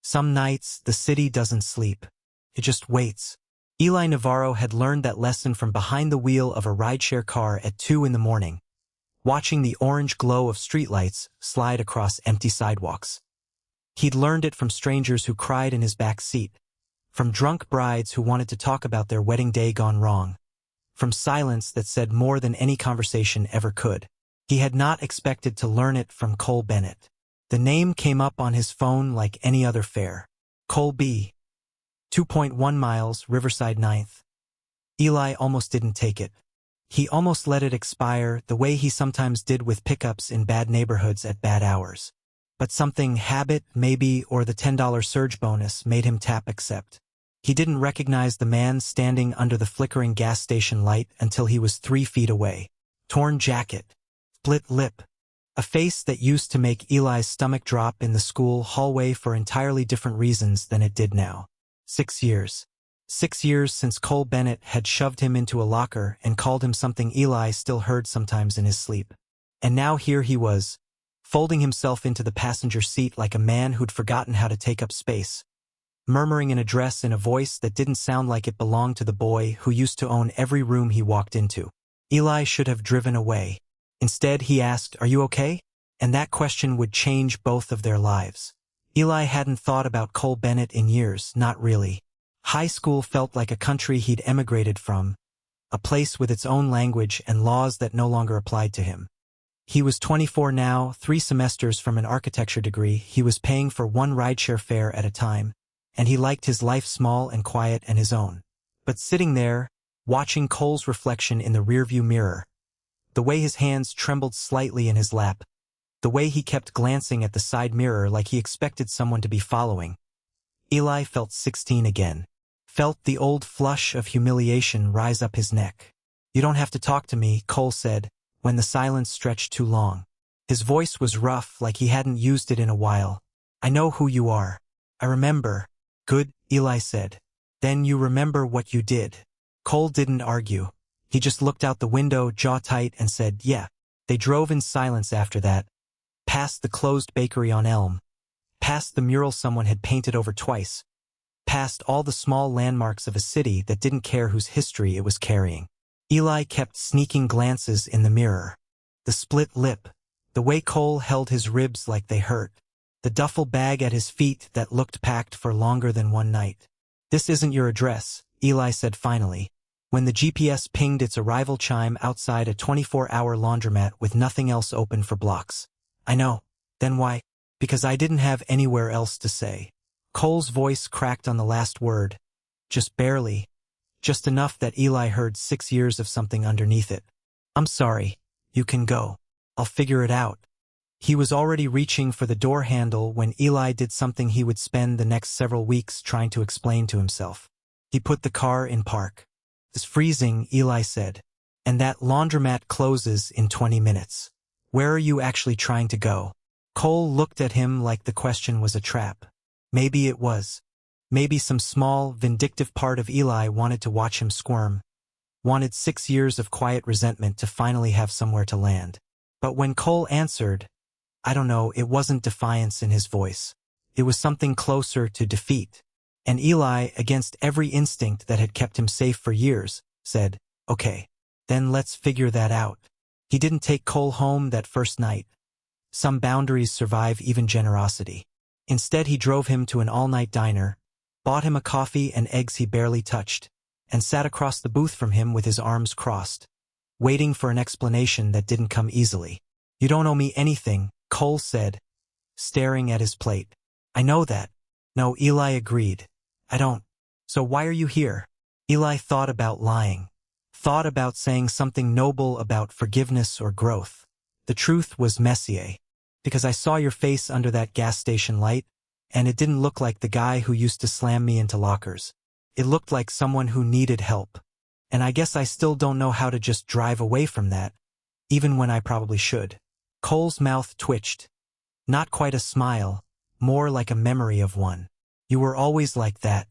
Some nights, the city doesn't sleep. It just waits. Eli Navarro had learned that lesson from behind the wheel of a rideshare car at 2 in the morning, watching the orange glow of streetlights slide across empty sidewalks. He'd learned it from strangers who cried in his back seat, from drunk brides who wanted to talk about their wedding day gone wrong, from silence that said more than any conversation ever could. He had not expected to learn it from Cole Bennett. The name came up on his phone like any other fare. Cole B. 2.1 miles, Riverside 9th. Eli almost didn't take it. He almost let it expire the way he sometimes did with pickups in bad neighborhoods at bad hours. But something, habit, maybe, or the $10 surge bonus made him tap accept. He didn't recognize the man standing under the flickering gas station light until he was 3 feet away. Torn jacket. Split lip. A face that used to make Eli's stomach drop in the school hallway for entirely different reasons than it did now. 6 years. 6 years since Cole Bennett had shoved him into a locker and called him something Eli still heard sometimes in his sleep. And now here he was, folding himself into the passenger seat like a man who'd forgotten how to take up space, murmuring an address in a voice that didn't sound like it belonged to the boy who used to own every room he walked into. Eli should have driven away. Instead, he asked, "Are you okay?" And that question would change both of their lives. Eli hadn't thought about Cole Bennett in years, not really. High school felt like a country he'd emigrated from, a place with its own language and laws that no longer applied to him. He was 24 now, 3 semesters from an architecture degree. He was paying for one rideshare fare at a time, and he liked his life small and quiet and his own. But sitting there, watching Cole's reflection in the rearview mirror, the way his hands trembled slightly in his lap, the way he kept glancing at the side mirror like he expected someone to be following, Eli felt 16 again. Felt the old flush of humiliation rise up his neck. "You don't have to talk to me," Cole said, when the silence stretched too long. His voice was rough, like he hadn't used it in a while. "I know who you are. I remember." "Good," Eli said. "Then you remember what you did." Cole didn't argue. He just looked out the window, jaw tight, and said, "Yeah." They drove in silence after that, past the closed bakery on Elm, past the mural someone had painted over twice, past all the small landmarks of a city that didn't care whose history it was carrying. Eli kept sneaking glances in the mirror. The split lip, the way Cole held his ribs like they hurt, the duffel bag at his feet that looked packed for longer than one night. "This isn't your address," Eli said finally, when the GPS pinged its arrival chime outside a 24-hour laundromat with nothing else open for blocks. "I know." "Then why?" "Because I didn't have anywhere else to say." Cole's voice cracked on the last word, just barely, just enough that Eli heard 6 years of something underneath it. "I'm sorry. You can go. I'll figure it out." He was already reaching for the door handle when Eli did something he would spend the next several weeks trying to explain to himself. He put the car in park. "It's freezing," Eli said, "and that laundromat closes in 20 minutes. Where are you actually trying to go?" Cole looked at him like the question was a trap. Maybe it was. Maybe some small, vindictive part of Eli wanted to watch him squirm, wanted 6 years of quiet resentment to finally have somewhere to land. But when Cole answered, I don't know, it wasn't defiance in his voice. It was something closer to defeat. And Eli, against every instinct that had kept him safe for years, said, "Okay, then let's figure that out." He didn't take Cole home that first night. Some boundaries survive even generosity. Instead, he drove him to an all-night diner, bought him a coffee and eggs he barely touched, and sat across the booth from him with his arms crossed, waiting for an explanation that didn't come easily. "You don't owe me anything," Cole said, staring at his plate. "I know that." "No," Eli agreed. "I don't." "So why are you here?" Eli thought about lying, thought about saying something noble about forgiveness or growth. The truth was Messier. "Because I saw your face under that gas station light, and it didn't look like the guy who used to slam me into lockers. It looked like someone who needed help. And I guess I still don't know how to just drive away from that, even when I probably should." Cole's mouth twitched. Not quite a smile, more like a memory of one. "You were always like that,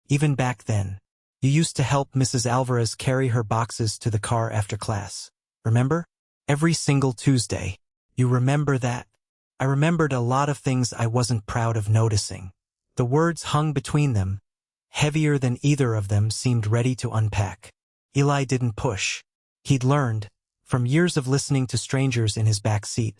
even back then. You used to help Mrs. Alvarez carry her boxes to the car after class. Remember? Every single Tuesday. You remember that?" I remembered a lot of things I wasn't proud of noticing. The words hung between them, heavier than either of them seemed ready to unpack. Eli didn't push. He'd learned, from years of listening to strangers in his back seat,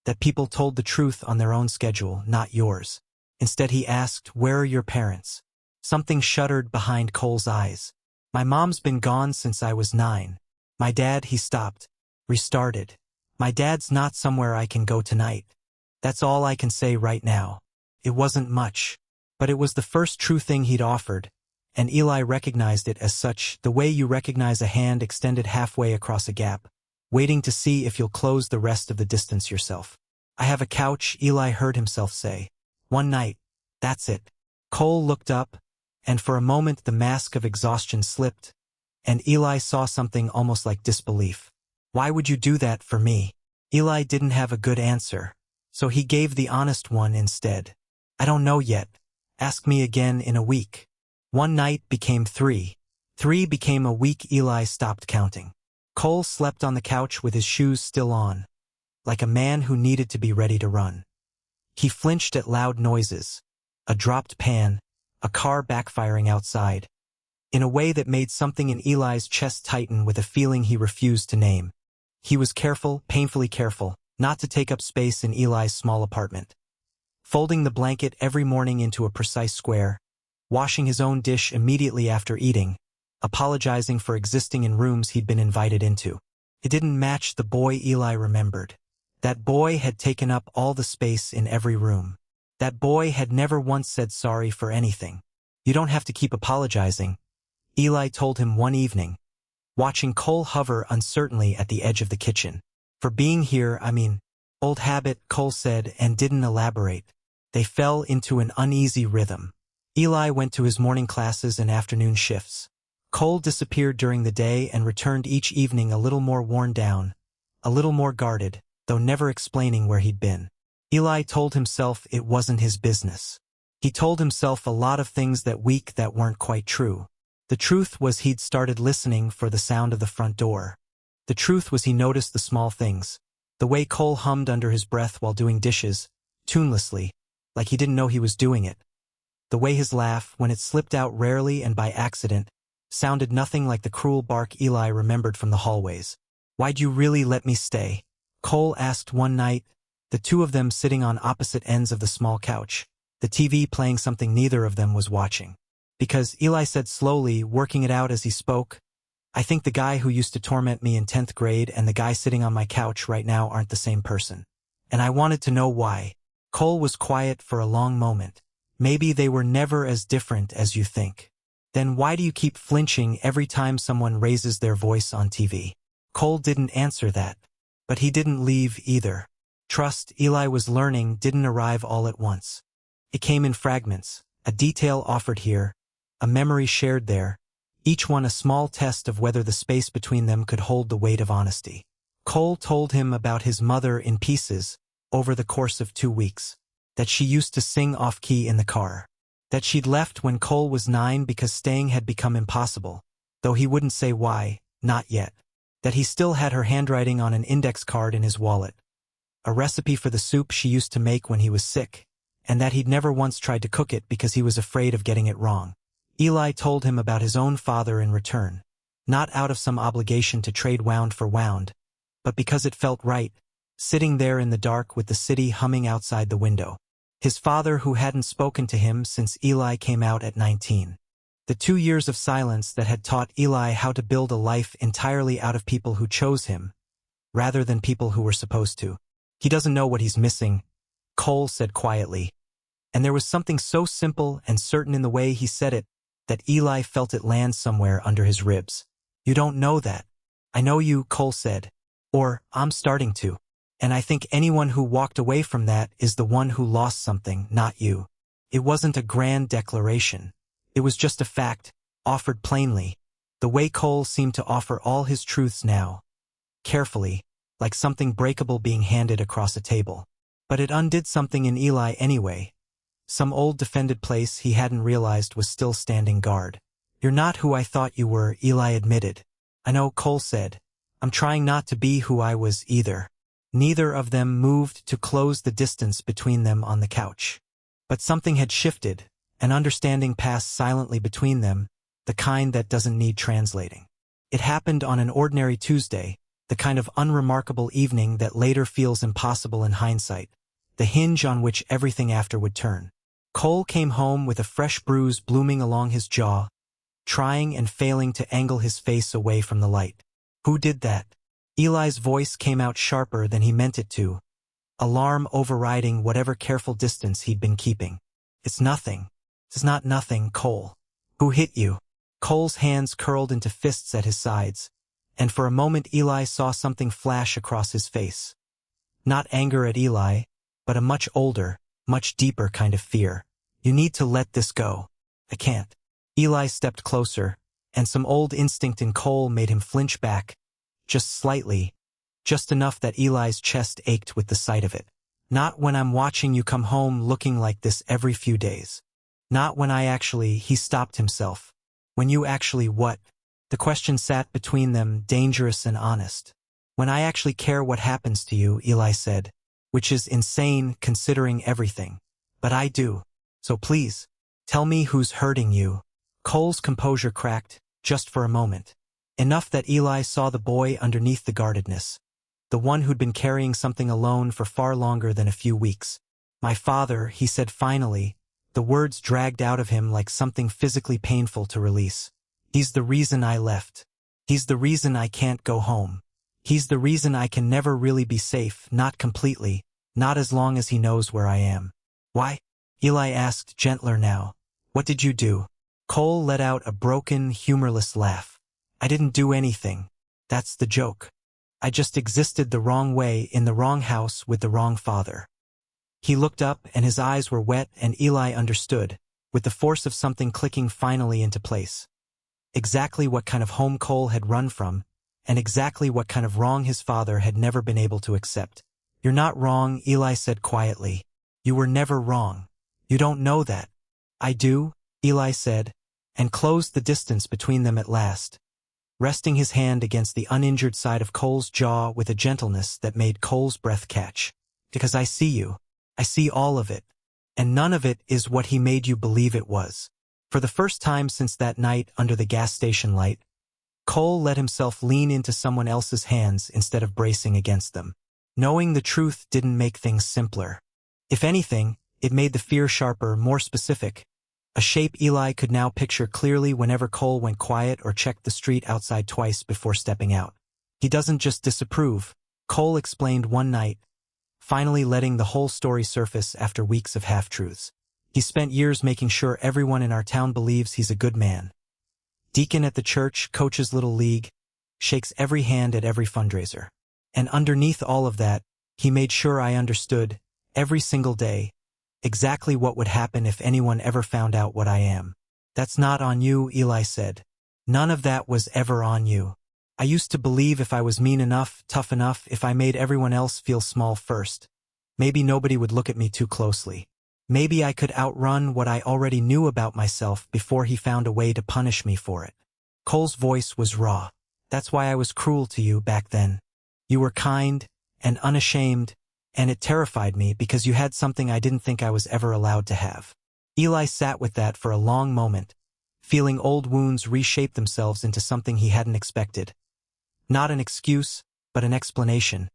that people told the truth on their own schedule, not yours. Instead he asked, "Where are your parents?" Something shuddered behind Cole's eyes. "My mom's been gone since I was 9. My dad," he stopped, restarted. "My dad's not somewhere I can go tonight. That's all I can say right now." It wasn't much, but it was the first true thing he'd offered, and Eli recognized it as such, the way you recognize a hand extended halfway across a gap, waiting to see if you'll close the rest of the distance yourself. "I have a couch," Eli heard himself say. "One night. That's it." Cole looked up, and for a moment the mask of exhaustion slipped, and Eli saw something almost like disbelief. "Why would you do that for me?" Eli didn't have a good answer, so he gave the honest one instead. "I don't know yet. Ask me again in a week." One night became 3. 3 became a week. Eli stopped counting. Cole slept on the couch with his shoes still on, like a man who needed to be ready to run. He flinched at loud noises, a dropped pan, a car backfiring outside, in a way that made something in Eli's chest tighten with a feeling he refused to name. He was careful, painfully careful, not to take up space in Eli's small apartment. Folding the blanket every morning into a precise square, washing his own dish immediately after eating, apologizing for existing in rooms he'd been invited into. It didn't match the boy Eli remembered. That boy had taken up all the space in every room. That boy had never once said sorry for anything. "You don't have to keep apologizing," Eli told him one evening, watching Cole hover uncertainly at the edge of the kitchen. "For being here, I mean." "Old habit," Cole said, and didn't elaborate. They fell into an uneasy rhythm. Eli went to his morning classes and afternoon shifts. Cole disappeared during the day and returned each evening a little more worn down, a little more guarded, though never explaining where he'd been. Eli told himself it wasn't his business. He told himself a lot of things that week that weren't quite true. The truth was he'd started listening for the sound of the front door. The truth was he noticed the small things. The way Cole hummed under his breath while doing dishes, tunelessly, like he didn't know he was doing it. The way his laugh, when it slipped out rarely and by accident, sounded nothing like the cruel bark Eli remembered from the hallways. "Why'd you really let me stay?" Cole asked one night, the two of them sitting on opposite ends of the small couch, the TV playing something neither of them was watching. "Because," Eli said slowly, working it out as he spoke, "I think the guy who used to torment me in 10th grade and the guy sitting on my couch right now aren't the same person. And I wanted to know why." Cole was quiet for a long moment. "Maybe they were never as different as you think." "Then why do you keep flinching every time someone raises their voice on TV?" Cole didn't answer that. But he didn't leave either. Trust, Eli was learning, didn't arrive all at once. It came in fragments, a detail offered here, a memory shared there, each one a small test of whether the space between them could hold the weight of honesty. Cole told him about his mother in pieces, over the course of 2 weeks. That she used to sing off-key in the car. That she'd left when Cole was 9 because staying had become impossible, though he wouldn't say why, not yet. That he still had her handwriting on an index card in his wallet. A recipe for the soup she used to make when he was sick, and that he'd never once tried to cook it because he was afraid of getting it wrong. Eli told him about his own father in return, not out of some obligation to trade wound for wound, but because it felt right, sitting there in the dark with the city humming outside the window. His father who hadn't spoken to him since Eli came out at 19. The 2 years of silence that had taught Eli how to build a life entirely out of people who chose him, rather than people who were supposed to. "He doesn't know what he's missing," Cole said quietly. And there was something so simple and certain in the way he said it, that Eli felt it land somewhere under his ribs. "You don't know that." "I know you," Cole said. "Or, I'm starting to. And I think anyone who walked away from that is the one who lost something, not you." It wasn't a grand declaration. It was just a fact, offered plainly, the way Cole seemed to offer all his truths now, carefully, like something breakable being handed across a table. But it undid something in Eli anyway. Some old defended place he hadn't realized was still standing guard. "You're not who I thought you were," Eli admitted. "I know," Cole said. "I'm trying not to be who I was either." Neither of them moved to close the distance between them on the couch. But something had shifted, an understanding passed silently between them, the kind that doesn't need translating. It happened on an ordinary Tuesday, the kind of unremarkable evening that later feels impossible in hindsight, the hinge on which everything after would turn. Cole came home with a fresh bruise blooming along his jaw, trying and failing to angle his face away from the light. Who did that? Eli's voice came out sharper than he meant it to, alarm overriding whatever careful distance he'd been keeping. It's nothing. It's not nothing, Cole. Who hit you? Cole's hands curled into fists at his sides, and for a moment Eli saw something flash across his face. Not anger at Eli, but a much older, much deeper kind of fear. You need to let this go. I can't. Eli stepped closer, and some old instinct in Cole made him flinch back, just slightly, just enough that Eli's chest ached with the sight of it. Not when I'm watching you come home looking like this every few days. Not when he stopped himself. When you actually what? The question sat between them, dangerous and honest. When I actually care what happens to you, Eli said, which is insane considering everything. But I do. So please, tell me who's hurting you. Cole's composure cracked, just for a moment. Enough that Eli saw the boy underneath the guardedness. The one who'd been carrying something alone for far longer than a few weeks. My father, he said finally, the words dragged out of him like something physically painful to release. He's the reason I left. He's the reason I can't go home. He's the reason I can never really be safe, not completely, not as long as he knows where I am. Why? Eli asked, gentler now. What did you do? Cole let out a broken, humorless laugh. I didn't do anything. That's the joke. I just existed the wrong way in the wrong house with the wrong father. He looked up and his eyes were wet and Eli understood, with the force of something clicking finally into place. Exactly what kind of home Cole had run from, and exactly what kind of wrong his father had never been able to accept. You're not wrong, Eli said quietly. You were never wrong. You don't know that. I do, Eli said, and closed the distance between them at last, resting his hand against the uninjured side of Cole's jaw with a gentleness that made Cole's breath catch. Because I see you. I see all of it. And none of it is what he made you believe it was. For the first time since that night under the gas station light, Cole let himself lean into someone else's hands instead of bracing against them. Knowing the truth didn't make things simpler. If anything, it made the fear sharper, more specific. A shape Eli could now picture clearly whenever Cole went quiet or checked the street outside twice before stepping out. He doesn't just disapprove, Cole explained one night, finally letting the whole story surface after weeks of half-truths. He spent years making sure everyone in our town believes he's a good man. Deacon at the church, coaches little league, shakes every hand at every fundraiser. And underneath all of that, he made sure I understood, every single day, exactly what would happen if anyone ever found out what I am. That's not on you, Eli said. None of that was ever on you. I used to believe if I was mean enough, tough enough, if I made everyone else feel small first, maybe nobody would look at me too closely. Maybe I could outrun what I already knew about myself before he found a way to punish me for it. Cole's voice was raw. That's why I was cruel to you back then. You were kind and unashamed, and it terrified me because you had something I didn't think I was ever allowed to have. Eli sat with that for a long moment, feeling old wounds reshape themselves into something he hadn't expected. Not an excuse, but an explanation.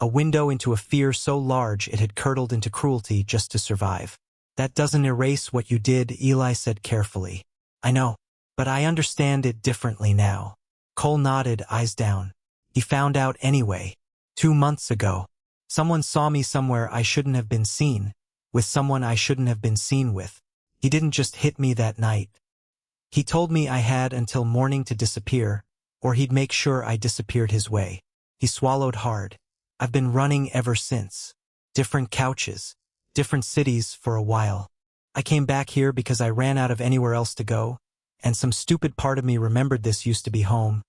A window into a fear so large it had curdled into cruelty just to survive. That doesn't erase what you did, Eli said carefully. I know, but I understand it differently now. Cole nodded, eyes down. He found out anyway. 2 months ago. Someone saw me somewhere I shouldn't have been seen, with someone I shouldn't have been seen with. He didn't just hit me that night. He told me I had until morning to disappear, or he'd make sure I disappeared his way. He swallowed hard. I've been running ever since. Different couches, different cities for a while. I came back here because I ran out of anywhere else to go, and some stupid part of me remembered this used to be home,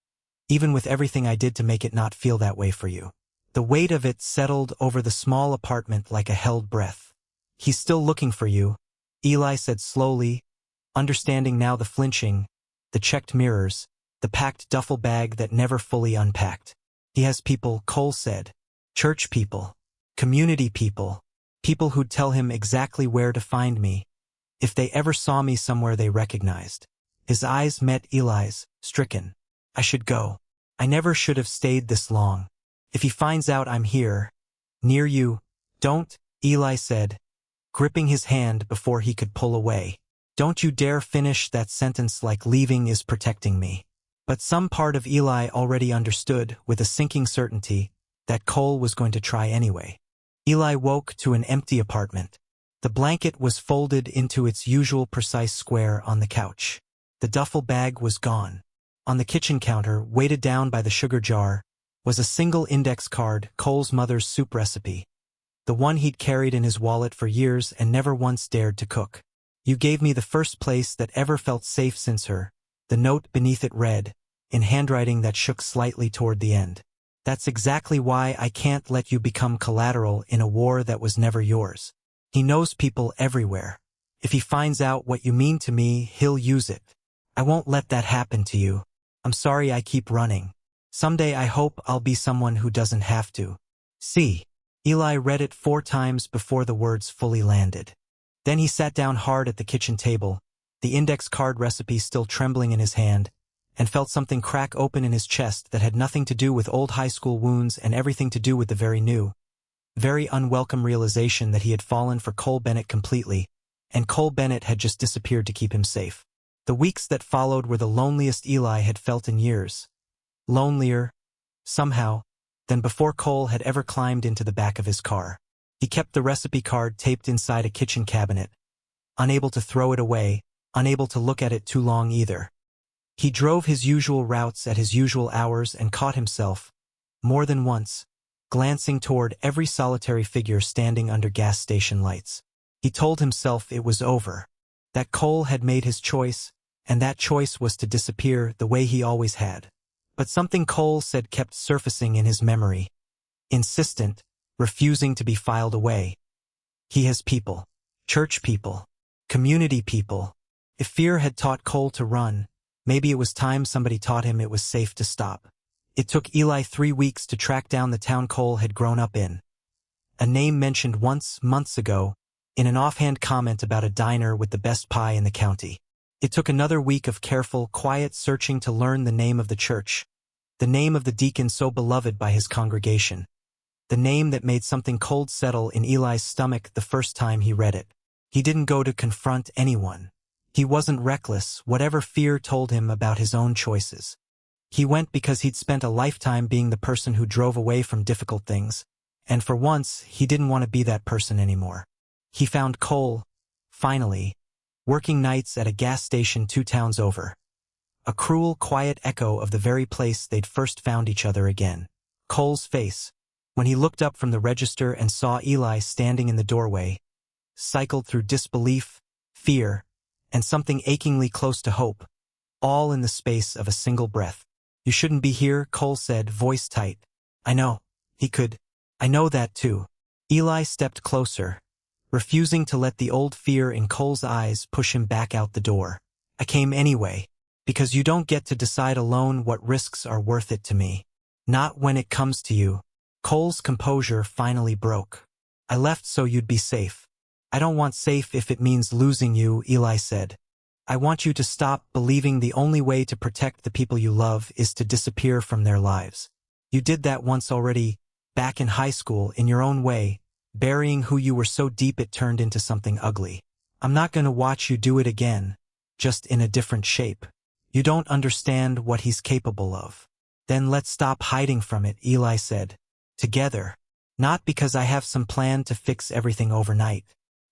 even with everything I did to make it not feel that way for you. The weight of it settled over the small apartment like a held breath. He's still looking for you, Eli said slowly, understanding now the flinching, the checked mirrors, the packed duffel bag that never fully unpacked. He has people, Cole said. Church people. Community people. People who'd tell him exactly where to find me, if they ever saw me somewhere they recognized. His eyes met Eli's, stricken. I should go. I never should have stayed this long. If he finds out I'm here, near you, don't, Eli said, gripping his hand before he could pull away. Don't you dare finish that sentence like leaving is protecting me. But some part of Eli already understood, with a sinking certainty, that Cole was going to try anyway. Eli woke to an empty apartment. The blanket was folded into its usual precise square on the couch. The duffel bag was gone. On the kitchen counter, weighted down by the sugar jar, was a single index card, Cole's mother's soup recipe. The one he'd carried in his wallet for years and never once dared to cook. You gave me the first place that ever felt safe since her, the note beneath it read, in handwriting that shook slightly toward the end. That's exactly why I can't let you become collateral in a war that was never yours. He knows people everywhere. If he finds out what you mean to me, he'll use it. I won't let that happen to you. I'm sorry I keep running. Someday I hope I'll be someone who doesn't have to. See. Eli read it 4 times before the words fully landed. Then he sat down hard at the kitchen table, the index card recipe still trembling in his hand, and felt something crack open in his chest that had nothing to do with old high school wounds and everything to do with the very new, very unwelcome realization that he had fallen for Cole Bennett completely, and Cole Bennett had just disappeared to keep him safe. The weeks that followed were the loneliest Eli had felt in years. Lonelier, somehow, than before Cole had ever climbed into the back of his car. He kept the recipe card taped inside a kitchen cabinet, unable to throw it away, unable to look at it too long either. He drove his usual routes at his usual hours and caught himself, more than once, glancing toward every solitary figure standing under gas station lights. He told himself it was over, that Cole had made his choice, and that choice was to disappear the way he always had. But something Cole said kept surfacing in his memory. Insistent, refusing to be filed away. He has people. Church people. Community people. If fear had taught Cole to run, maybe it was time somebody taught him it was safe to stop. It took Eli 3 weeks to track down the town Cole had grown up in. A name mentioned once, months ago, in an offhand comment about a diner with the best pie in the county. It took another week of careful, quiet searching to learn the name of the church, the name of the deacon so beloved by his congregation, the name that made something cold settle in Eli's stomach the first time he read it. He didn't go to confront anyone. He wasn't reckless, whatever fear told him about his own choices. He went because he'd spent a lifetime being the person who drove away from difficult things, and for once, he didn't want to be that person anymore. He found Cole, finally, working nights at a gas station 2 towns over. A cruel, quiet echo of the very place they'd first found each other again. Cole's face, when he looked up from the register and saw Eli standing in the doorway, cycled through disbelief, fear, and something achingly close to hope, all in the space of a single breath. You shouldn't be here, Cole said, voice tight. I know. He could. I know that too. Eli stepped closer, refusing to let the old fear in Cole's eyes push him back out the door. I came anyway, because you don't get to decide alone what risks are worth it to me. Not when it comes to you. Cole's composure finally broke. I left so you'd be safe. I don't want safe if it means losing you, Eli said. I want you to stop believing the only way to protect the people you love is to disappear from their lives. You did that once already, back in high school, in your own way, burying who you were so deep it turned into something ugly. I'm not going to watch you do it again, just in a different shape. You don't understand what he's capable of. Then let's stop hiding from it, Eli said. Together. Not because I have some plan to fix everything overnight,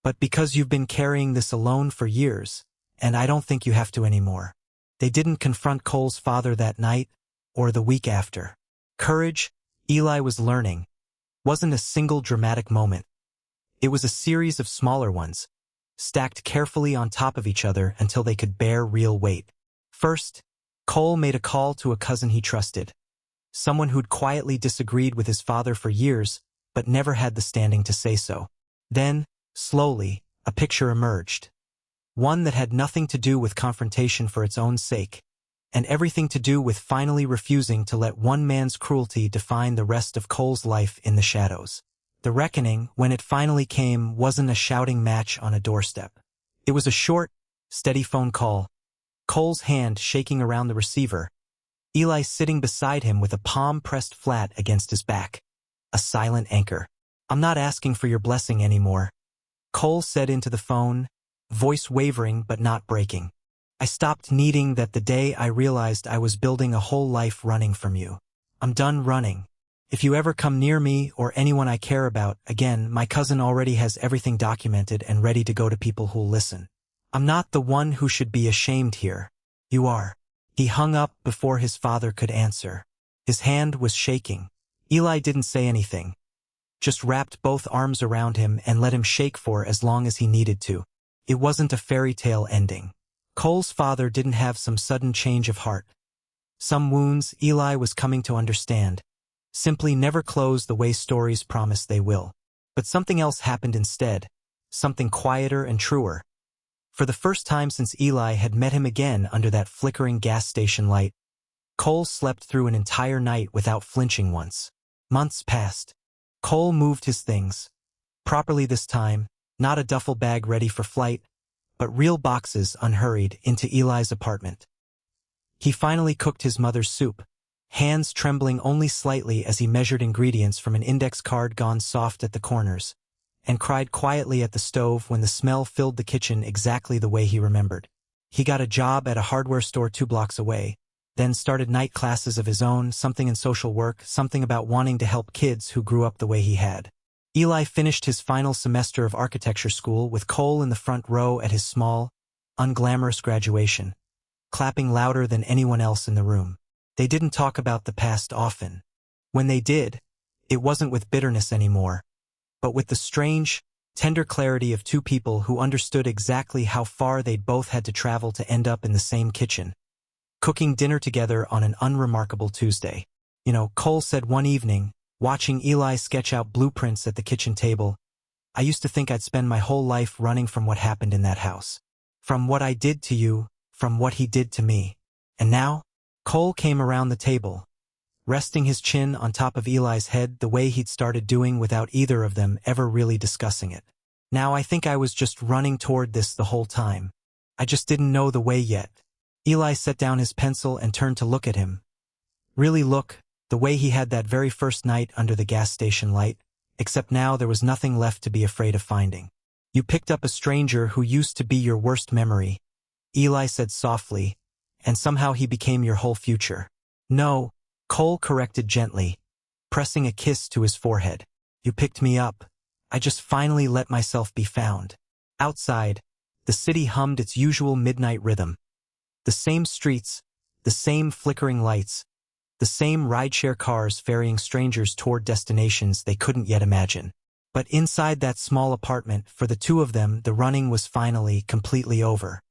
but because you've been carrying this alone for years, and I don't think you have to anymore. They didn't confront Cole's father that night, or the week after. Courage, Eli was learning, wasn't a single dramatic moment. It was a series of smaller ones, stacked carefully on top of each other until they could bear real weight. First, Cole made a call to a cousin he trusted, someone who'd quietly disagreed with his father for years, but never had the standing to say so. Then, slowly, a picture emerged. One that had nothing to do with confrontation for its own sake, and everything to do with finally refusing to let one man's cruelty define the rest of Cole's life in the shadows. The reckoning, when it finally came, wasn't a shouting match on a doorstep. It was a short, steady phone call, Cole's hand shaking around the receiver, Eli sitting beside him with a palm pressed flat against his back. A silent anchor. "I'm not asking for your blessing anymore," Cole said into the phone, voice wavering but not breaking. "I stopped needing that the day I realized I was building a whole life running from you. I'm done running. If you ever come near me or anyone I care about again, my cousin already has everything documented and ready to go to people who'll listen. I'm not the one who should be ashamed here. You are." He hung up before his father could answer. His hand was shaking. Eli didn't say anything, just wrapped both arms around him and let him shake for as long as he needed to. It wasn't a fairy tale ending. Cole's father didn't have some sudden change of heart. Some wounds Eli was coming to understand simply never close the way stories promise they will. But something else happened instead, something quieter and truer. For the first time since Eli had met him again under that flickering gas station light, Cole slept through an entire night without flinching once. Months passed. Cole moved his things. Properly this time, not a duffel bag ready for flight, but real boxes unhurried into Eli's apartment. He finally cooked his mother's soup, hands trembling only slightly as he measured ingredients from an index card gone soft at the corners, and cried quietly at the stove when the smell filled the kitchen exactly the way he remembered. He got a job at a hardware store 2 blocks away, then started night classes of his own, something in social work, something about wanting to help kids who grew up the way he had. Eli finished his final semester of architecture school with Cole in the front row at his small, unglamorous graduation, clapping louder than anyone else in the room. They didn't talk about the past often. When they did, it wasn't with bitterness anymore, but with the strange, tender clarity of 2 people who understood exactly how far they'd both had to travel to end up in the same kitchen, cooking dinner together on an unremarkable Tuesday. Cole said one evening, watching Eli sketch out blueprints at the kitchen table, "I used to think I'd spend my whole life running from what happened in that house. From what I did to you, from what he did to me. And now?" Cole came around the table, resting his chin on top of Eli's head the way he'd started doing without either of them ever really discussing it. "Now I think I was just running toward this the whole time. I just didn't know the way yet." Eli set down his pencil and turned to look at him. Really look, the way he had that very first night under the gas station light, except now there was nothing left to be afraid of finding. "You picked up a stranger who used to be your worst memory," Eli said softly, "and somehow he became your whole future." "No," Cole corrected gently, pressing a kiss to his forehead. "You picked me up. I just finally let myself be found." Outside, the city hummed its usual midnight rhythm. The same streets, the same flickering lights, the same rideshare cars ferrying strangers toward destinations they couldn't yet imagine. But inside that small apartment, for the 2 of them, the running was finally completely over.